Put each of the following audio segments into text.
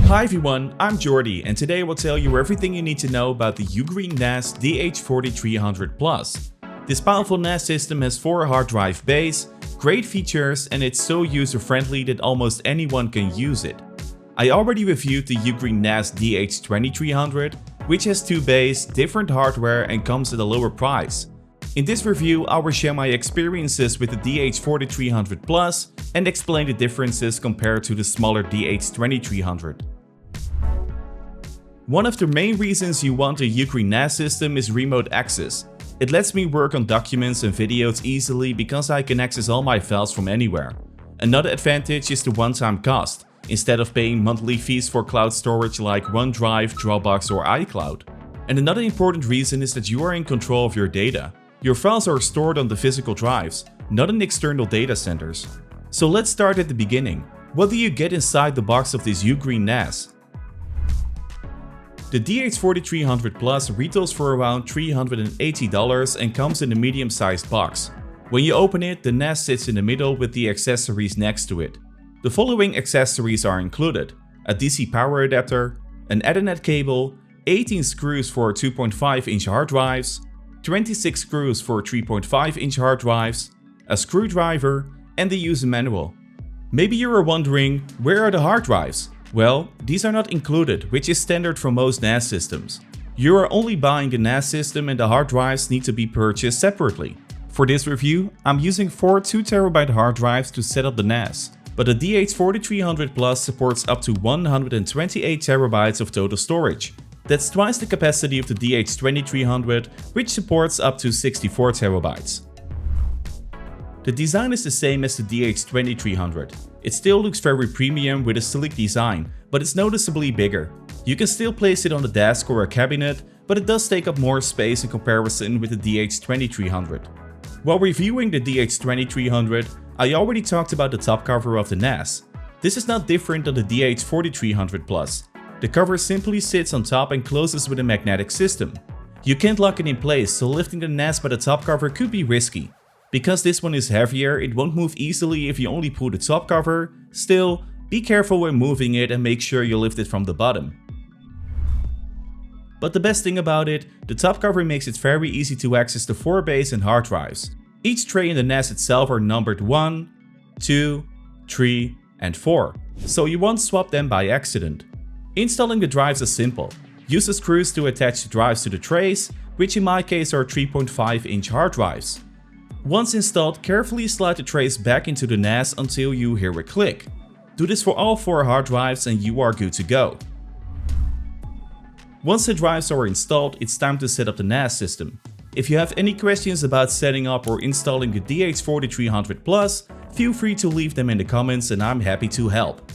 Hi everyone, I'm Jordy and today I will tell you everything you need to know about the UGREEN NAS DH4300 Plus. This powerful NAS system has 4 hard drive bays, great features, and it's so user-friendly that almost anyone can use it. I already reviewed the UGREEN NAS DH2300, which has 2 bays, different hardware and comes at a lower price. In this review, I will share my experiences with the DH4300 Plus and explain the differences compared to the smaller DH2300. One of the main reasons you want a UGREEN NAS system is remote access. It lets me work on documents and videos easily because I can access all my files from anywhere. Another advantage is the one-time cost, instead of paying monthly fees for cloud storage like OneDrive, Dropbox or iCloud. And another important reason is that you are in control of your data. Your files are stored on the physical drives, not in external data centers. So let's start at the beginning. What do you get inside the box of this UGREEN NAS? The DH4300 Plus retails for around $380 and comes in a medium-sized box. When you open it, the NAS sits in the middle with the accessories next to it. The following accessories are included: a DC power adapter, an Ethernet cable, 18 screws for 2.5-inch hard drives, 26 screws for 3.5-inch hard drives, a screwdriver, and the user manual. Maybe you are wondering, where are the hard drives? Well, these are not included, which is standard for most NAS systems. You are only buying the NAS system and the hard drives need to be purchased separately. For this review, I'm using 4 2TB hard drives to set up the NAS, but the DH4300 Plus supports up to 128 TB of total storage. That's twice the capacity of the DH2300, which supports up to 64 TB. The design is the same as the DH2300. It still looks very premium with a sleek design, but it's noticeably bigger. You can still place it on a desk or a cabinet, but it does take up more space in comparison with the DH2300. While reviewing the DH2300, I already talked about the top cover of the NAS. This is not different than the DH4300 Plus. The cover simply sits on top and closes with a magnetic system. You can't lock it in place, so lifting the NAS by the top cover could be risky. Because this one is heavier, it won't move easily if you only pull the top cover. Still, be careful when moving it and make sure you lift it from the bottom. But the best thing about it, the top cover makes it very easy to access the 4 bays and hard drives. Each tray in the NAS itself are numbered 1, 2, 3 and 4, so you won't swap them by accident. Installing the drives is simple. Use the screws to attach the drives to the trays, which in my case are 3.5-inch hard drives. Once installed, carefully slide the trays back into the NAS until you hear a click. Do this for all 4 hard drives and you are good to go. Once the drives are installed, it's time to set up the NAS system. If you have any questions about setting up or installing the DH4300 Plus, feel free to leave them in the comments and I'm happy to help.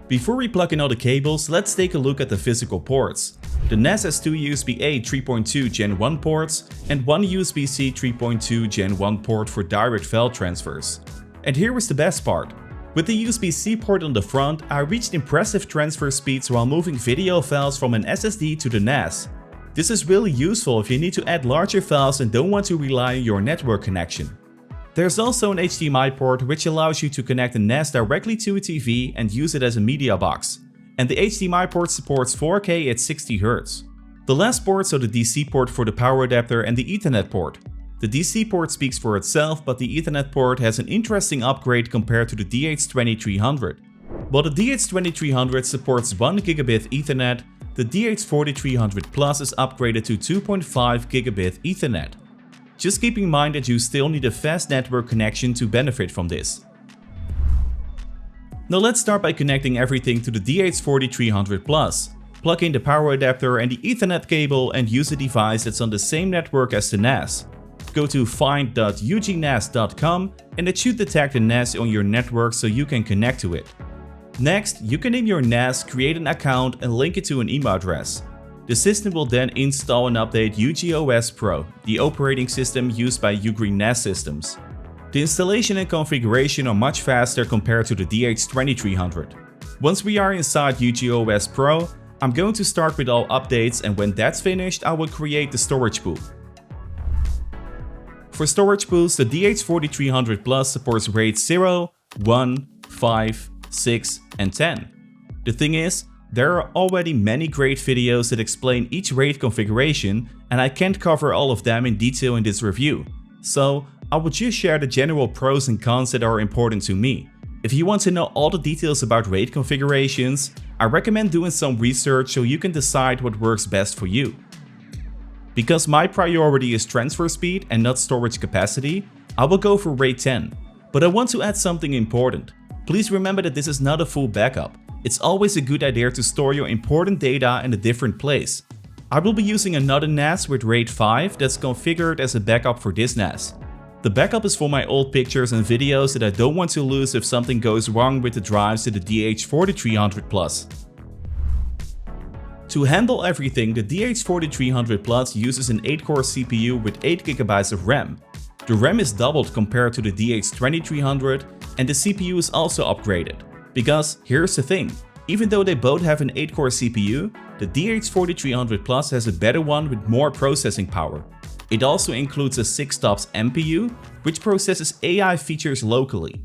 Before we plug in all the cables, let's take a look at the physical ports. The NAS has 2 USB-A 3.2 Gen 1 ports and 1 USB-C 3.2 Gen 1 port for direct file transfers. And here is the best part. With the USB-C port on the front, I reached impressive transfer speeds while moving video files from an SSD to the NAS. This is really useful if you need to add larger files and don't want to rely on your network connection. There's also an HDMI port which allows you to connect the NAS directly to a TV and use it as a media box. And the HDMI port supports 4K at 60 Hz. The last ports are the DC port for the power adapter and the Ethernet port. The DC port speaks for itself, but the Ethernet port has an interesting upgrade compared to the DH2300. While the DH2300 supports 1 gigabit Ethernet, the DH4300 Plus is upgraded to 2.5 gigabit Ethernet. Just keep in mind that you still need a fast network connection to benefit from this. Now let's start by connecting everything to the DH4300 Plus. Plug in the power adapter and the Ethernet cable and use a device that's on the same network as the NAS. Go to find.ugnas.com and it should detect the NAS on your network so you can connect to it. Next, you can name your NAS, create an account and link it to an email address. The system will then install and update UGOS Pro, the operating system used by UGREEN NAS systems. The installation and configuration are much faster compared to the DH2300. Once we are inside UGOS Pro, I'm going to start with all updates and when that's finished, I will create the storage pool. For storage pools, the DH4300 Plus supports RAID 0, 1, 5, 6 and 10. The thing is, there are already many great videos that explain each RAID configuration, and I can't cover all of them in detail in this review. So I will just share the general pros and cons that are important to me. If you want to know all the details about RAID configurations, I recommend doing some research so you can decide what works best for you. Because my priority is transfer speed and not storage capacity, I will go for RAID 10. But I want to add something important. Please remember that this is not a full backup. It's always a good idea to store your important data in a different place. I will be using another NAS with RAID 5 that's configured as a backup for this NAS. The backup is for my old pictures and videos that I don't want to lose if something goes wrong with the drives to the DH4300 Plus. To handle everything, the DH4300 Plus uses an 8-core CPU with 8GB of RAM. The RAM is doubled compared to the DH2300 and the CPU is also upgraded. Because here's the thing, even though they both have an 8-core CPU, the DH4300 Plus has a better one with more processing power. It also includes a 6-TOPS MPU, which processes AI features locally.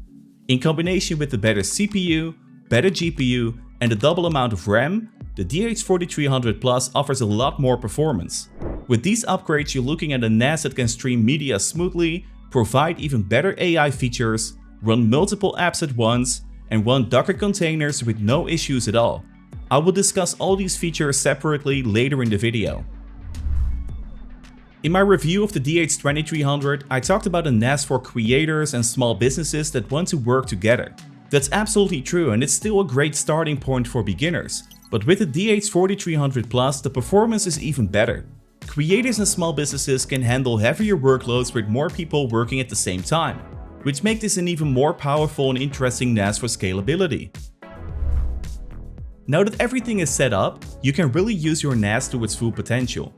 In combination with the better CPU, better GPU and the double amount of RAM, the DH4300 Plus offers a lot more performance. With these upgrades, you're looking at a NAS that can stream media smoothly, provide even better AI features, run multiple apps at once, and run Docker containers with no issues at all. I will discuss all these features separately later in the video. In my review of the DH2300, I talked about a NAS for creators and small businesses that want to work together. That's absolutely true, and it's still a great starting point for beginners. But with the DH4300 Plus, the performance is even better. Creators and small businesses can handle heavier workloads with more people working at the same time, which makes this an even more powerful and interesting NAS for scalability. Now that everything is set up, you can really use your NAS to its full potential.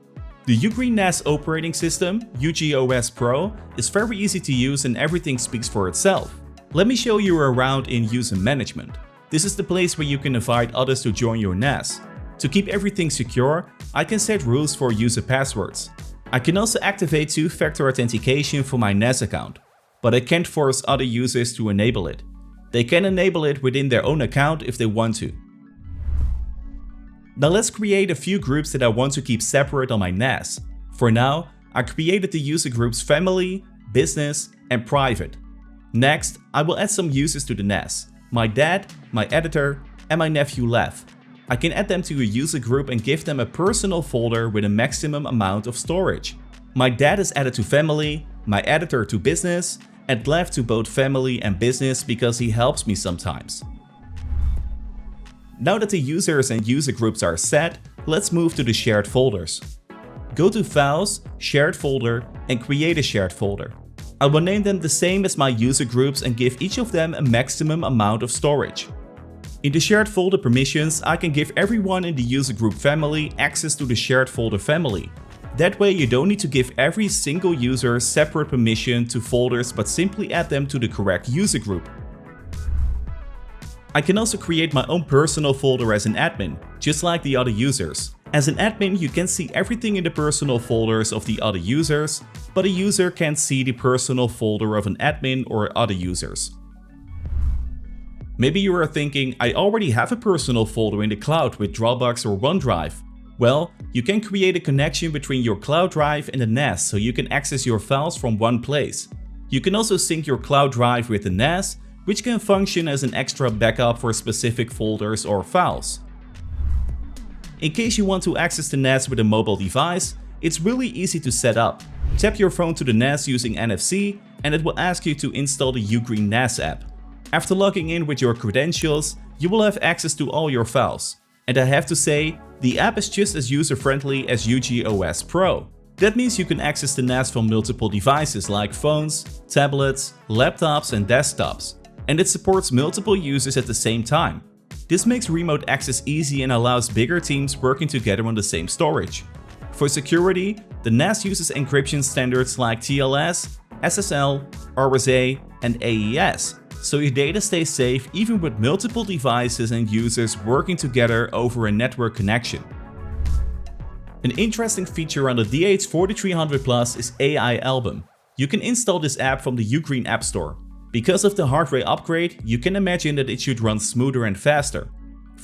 The UGREEN NAS operating system, UGOS Pro, is very easy to use and everything speaks for itself. Let me show you around in User Management. This is the place where you can invite others to join your NAS. To keep everything secure, I can set rules for user passwords. I can also activate two-factor authentication for my NAS account, but I can't force other users to enable it. They can enable it within their own account if they want to. Now let's create a few groups that I want to keep separate on my NAS. For now, I created the user groups Family, Business, and Private. Next, I will add some users to the NAS. My dad, my editor, and my nephew Lev. I can add them to a user group and give them a personal folder with a maximum amount of storage. My dad is added to Family, my editor to Business, and Lev to both Family and Business because he helps me sometimes. Now that the users and user groups are set, let's move to the shared folders. Go to Files, Shared Folder, and create a shared folder. I will name them the same as my user groups and give each of them a maximum amount of storage. In the shared folder permissions, I can give everyone in the user group Family access to the shared folder Family. That way you don't need to give every single user separate permission to folders but simply add them to the correct user group. I can also create my own personal folder as an admin, just like the other users. As an admin, you can see everything in the personal folders of the other users, but a user can't see the personal folder of an admin or other users. Maybe you are thinking, I already have a personal folder in the cloud with Dropbox or OneDrive. Well, you can create a connection between your cloud drive and the NAS so you can access your files from one place. You can also sync your cloud drive with the NAS, which can function as an extra backup for specific folders or files. In case you want to access the NAS with a mobile device, it's really easy to set up. Tap your phone to the NAS using NFC and it will ask you to install the UGREEN NAS app. After logging in with your credentials, you will have access to all your files. And I have to say, the app is just as user-friendly as UGOS Pro. That means you can access the NAS from multiple devices like phones, tablets, laptops and desktops. And it supports multiple users at the same time. This makes remote access easy and allows bigger teams working together on the same storage. For security, the NAS uses encryption standards like TLS, SSL, RSA, and AES, so your data stays safe even with multiple devices and users working together over a network connection. An interesting feature on the DH4300 Plus is AI Album. You can install this app from the UGREEN App Store. Because of the hardware upgrade, you can imagine that it should run smoother and faster.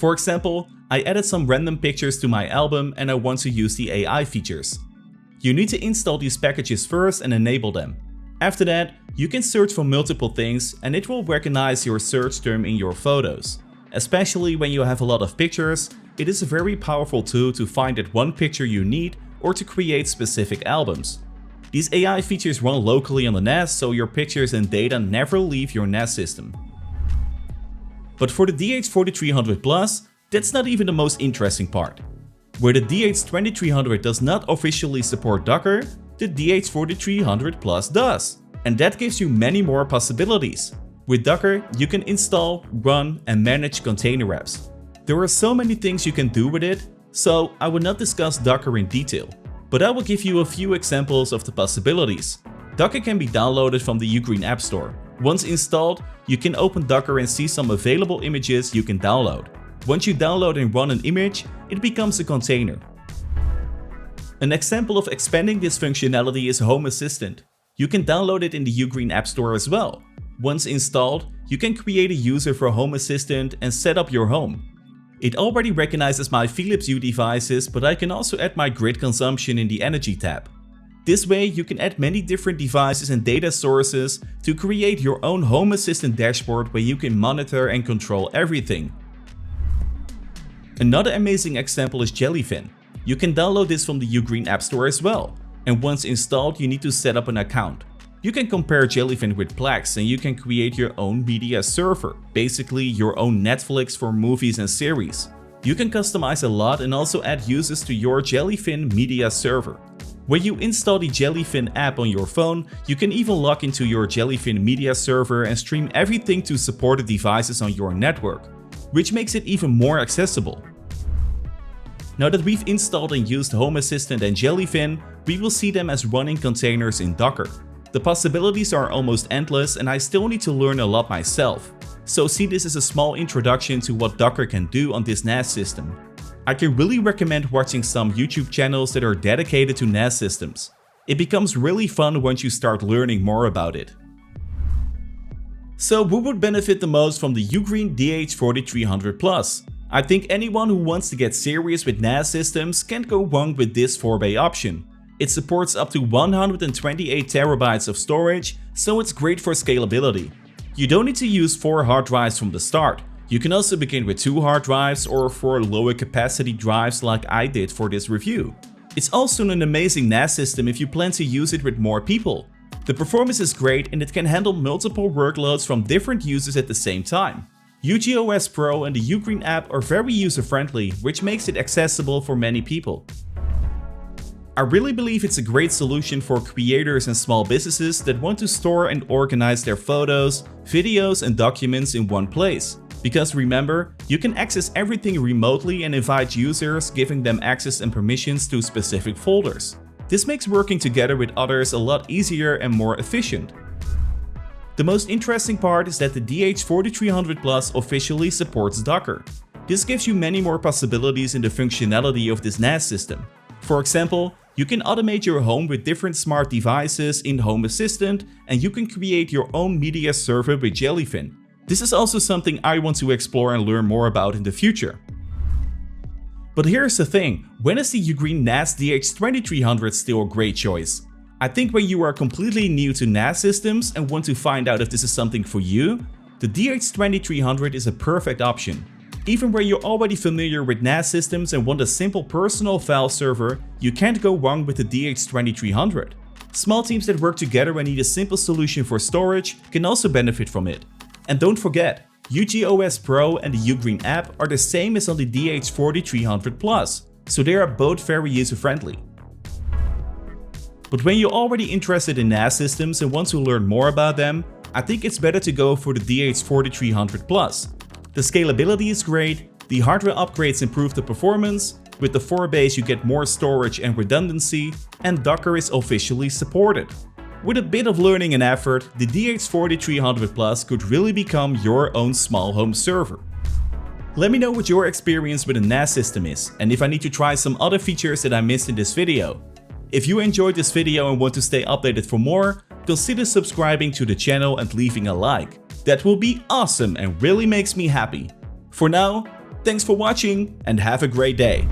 For example, I added some random pictures to my album and I want to use the AI features. You need to install these packages first and enable them. After that, you can search for multiple things and it will recognize your search term in your photos. Especially when you have a lot of pictures, it is a very powerful tool to find that one picture you need or to create specific albums. These AI features run locally on the NAS, so your pictures and data never leave your NAS system. But for the DH4300 Plus, that's not even the most interesting part. Where the DH2300 does not officially support Docker, the DH4300 Plus does. And that gives you many more possibilities. With Docker, you can install, run, and manage container apps. There are so many things you can do with it, so I will not discuss Docker in detail. But I will give you a few examples of the possibilities. Docker can be downloaded from the UGREEN App Store. Once installed, you can open Docker and see some available images you can download. Once you download and run an image, it becomes a container. An example of expanding this functionality is Home Assistant. You can download it in the UGREEN App Store as well. Once installed, you can create a user for Home Assistant and set up your home. It already recognizes my Philips Hue devices, but I can also add my grid consumption in the Energy tab. This way, you can add many different devices and data sources to create your own Home Assistant dashboard where you can monitor and control everything. Another amazing example is Jellyfin. You can download this from the UGREEN App Store as well, and once installed, you need to set up an account. You can compare Jellyfin with Plex and you can create your own media server, basically your own Netflix for movies and series. You can customize a lot and also add users to your Jellyfin media server. When you install the Jellyfin app on your phone, you can even log into your Jellyfin media server and stream everything to supported devices on your network, which makes it even more accessible. Now that we've installed and used Home Assistant and Jellyfin, we will see them as running containers in Docker. The possibilities are almost endless and I still need to learn a lot myself. So see this as a small introduction to what Docker can do on this NAS system. I can really recommend watching some YouTube channels that are dedicated to NAS systems. It becomes really fun once you start learning more about it. So who would benefit the most from the UGREEN DH4300 Plus? I think anyone who wants to get serious with NAS systems can't go wrong with this 4-bay option. It supports up to 128 terabytes of storage, so it's great for scalability. You don't need to use 4 hard drives from the start. You can also begin with 2 hard drives or 4 lower capacity drives like I did for this review. It's also an amazing NAS system if you plan to use it with more people. The performance is great and it can handle multiple workloads from different users at the same time. UGOS Pro and the UGREEN app are very user-friendly, which makes it accessible for many people. I really believe it's a great solution for creators and small businesses that want to store and organize their photos, videos and documents in one place. Because remember, you can access everything remotely and invite users, giving them access and permissions to specific folders. This makes working together with others a lot easier and more efficient. The most interesting part is that the DH4300 Plus officially supports Docker. This gives you many more possibilities in the functionality of this NAS system. For example, you can automate your home with different smart devices in Home Assistant, and you can create your own media server with Jellyfin. This is also something I want to explore and learn more about in the future. But here's the thing, when is the UGREEN NAS DH2300 still a great choice? I think when you are completely new to NAS systems and want to find out if this is something for you, the DH2300 is a perfect option. Even where you're already familiar with NAS systems and want a simple personal file server, you can't go wrong with the DH2300. Small teams that work together and need a simple solution for storage can also benefit from it. And don't forget, UGOS Pro and the UGREEN app are the same as on the DH4300 Plus, so they are both very user-friendly. But when you're already interested in NAS systems and want to learn more about them, I think it's better to go for the DH4300 Plus. The scalability is great, the hardware upgrades improve the performance, with the 4 bays you get more storage and redundancy, and Docker is officially supported. With a bit of learning and effort, the DH4300 Plus could really become your own small home server. Let me know what your experience with a NAS system is, and if I need to try some other features that I missed in this video. If you enjoyed this video and want to stay updated for more, consider subscribing to the channel and leaving a like. That will be awesome and really makes me happy. For now, Thanks for watching and have a great day.